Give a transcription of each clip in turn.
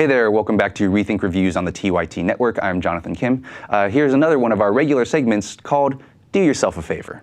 Hey there, welcome back to ReThink Reviews on the TYT Network. I'm Jonathan Kim. Here's another one of our regular segments called Do Yourself a Favor.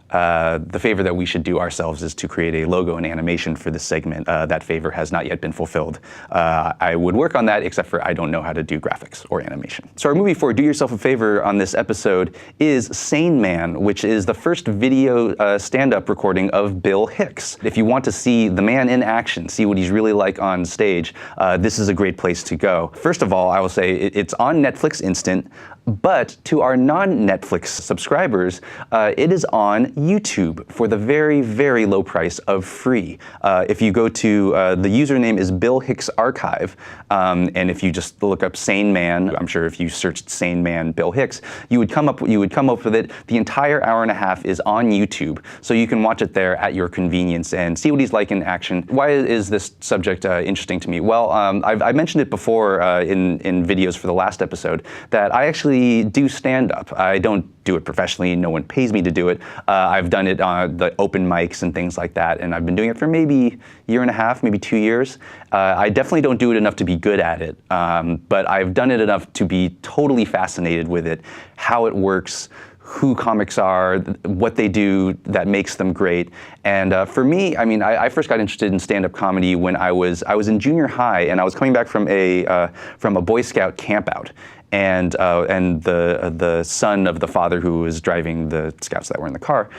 The favor that we should do ourselves is to create a logo and animation for this segment. That favor has not yet been fulfilled. I would work on that, except for I don't know how to do graphics or animation. So our movie for Do Yourself a Favor on this episode is SANE Man, which is the first video stand-up recording of Bill Hicks. If you want to see the man in action, see what he's really like on stage, this is a great place to go. First of all, I will say it's on Netflix Instant, but to our non-Netflix subscribers, it is on YouTube for the very, very low price of free. If you go to, the username is Bill Hicks Archive, and if you just look up SANE Man, I'm sure if you searched SANE Man Bill Hicks, you would come up with it. The entire hour and a half is on YouTube, so you can watch it there at your convenience and see what he's like in action. Why is this subject interesting to me? Well, I mentioned it before in videos for the last episode that I actually do stand-up. I don't do it professionally. No one pays me to do it. I've done it on the open mics and things like that, and I've been doing it for maybe a year and a half, maybe 2 years. I definitely don't do it enough to be good at it, but I've done it enough to be totally fascinated with it, how it works, who comics are, what they do that makes them great. And for me, I mean, I first got interested in stand-up comedy when I was in junior high, and I was coming back from a Boy Scout campout. And the son of the father who was driving the scouts that were in the car,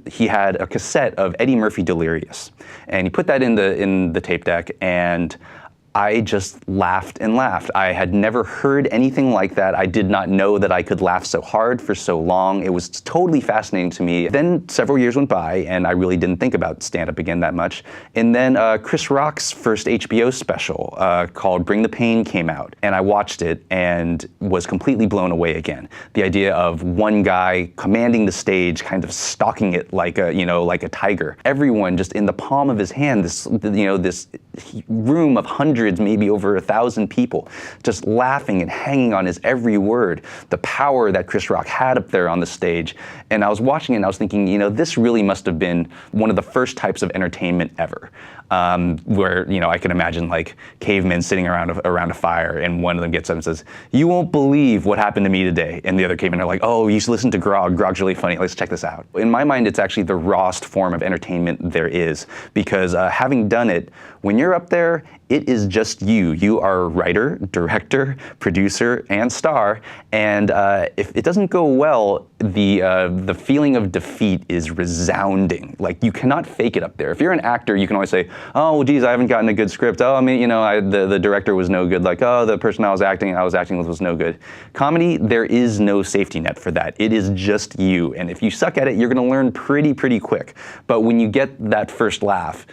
he had a cassette of Eddie Murphy Delirious, and he put that in the tape deck, and I just laughed and laughed. I had never heard anything like that. I did not know that I could laugh so hard for so long. It was totally fascinating to me. Then several years went by, and I really didn't think about stand-up again that much. And then Chris Rock's first HBO special called Bring the Pain came out, and I watched it and was completely blown away again. The idea of one guy commanding the stage, kind of stalking it like a tiger. Everyone just in the palm of his hand. This room of hundreds, maybe over 1,000 people, just laughing and hanging on his every word. The power that Chris Rock had up there on the stage. And I was watching it and I was thinking, this really must have been one of the first types of entertainment ever. Where, I can imagine like cavemen sitting around a fire, and one of them gets up and says, "You won't believe what happened to me today." And the other cavemen are like, "Oh, you should listen to Grog. Grog's really funny. Let's check this out." In my mind, it's actually the rawest form of entertainment there is, because having done it, when you're up there, it is just you. You are a writer, director, producer, and star. And if it doesn't go well, the feeling of defeat is resounding. Like, you cannot fake it up there. If you're an actor, you can always say, "Oh, well, geez, I haven't gotten a good script. Oh, I mean, the director was no good. Like, oh, the person I was acting with was no good." Comedy, there is no safety net for that. It is just you. And if you suck at it, you're going to learn pretty quick. But when you get that first laugh,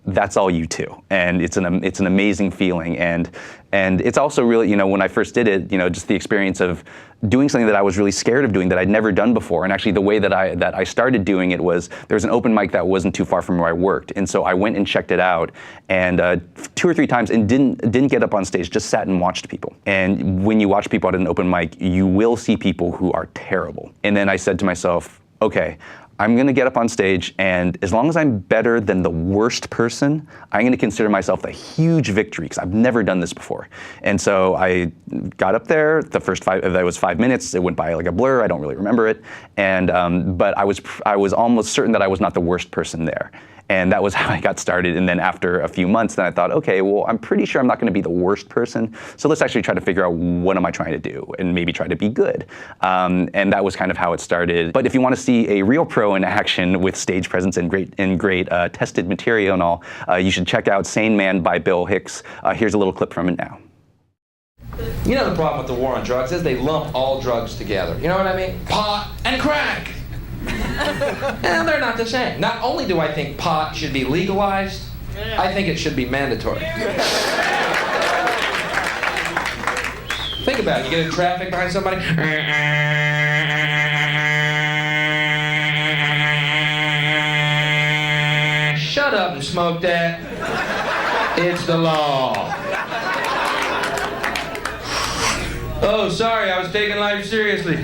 that's all you too, and it's an amazing feeling, and it's also really, when I first did it, just the experience of doing something that I was really scared of doing, that I'd never done before. And actually, the way that I started doing it was, there was an open mic that wasn't too far from where I worked, and so I went and checked it out, and 2 or 3 times, and didn't get up on stage, just sat and watched people. And when you watch people at an open mic, you will see people who are terrible. And then I said to myself, okay, I'm going to get up on stage, and as long as I'm better than the worst person, I'm going to consider myself a huge victory, because I've never done this before. And so I got up there. The first that was 5 minutes. It went by like a blur. I don't really remember it. And but I was almost certain that I was not the worst person there. And that was how I got started. And then after a few months, then I thought, okay, well, I'm pretty sure I'm not going to be the worst person. So let's actually try to figure out, what am I trying to do, and maybe try to be good. And that was kind of how it started. But if you want to see a real pro in action with stage presence and great tested material and all, you should check out SANE Man by Bill Hicks. Here's a little clip from it now. The problem with the war on drugs is they lump all drugs together. You know what I mean? Pot and crack. And they're not the same. Not only do I think pot should be legalized, I think it should be mandatory. Think about it. You get in traffic behind somebody. Shut up and smoke that. It's the law. Oh, sorry, I was taking life seriously.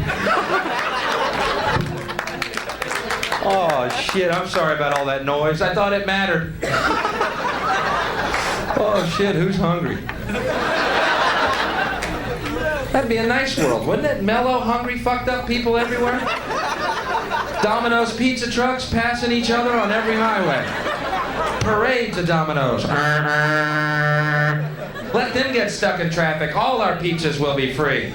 Oh, shit, I'm sorry about all that noise. I thought it mattered. Oh shit, who's hungry? That'd be a nice world, wouldn't it? Mellow, hungry, fucked up people everywhere. Domino's pizza trucks passing each other on every highway. Parades of Domino's. Let them get stuck in traffic. All our pizzas will be free.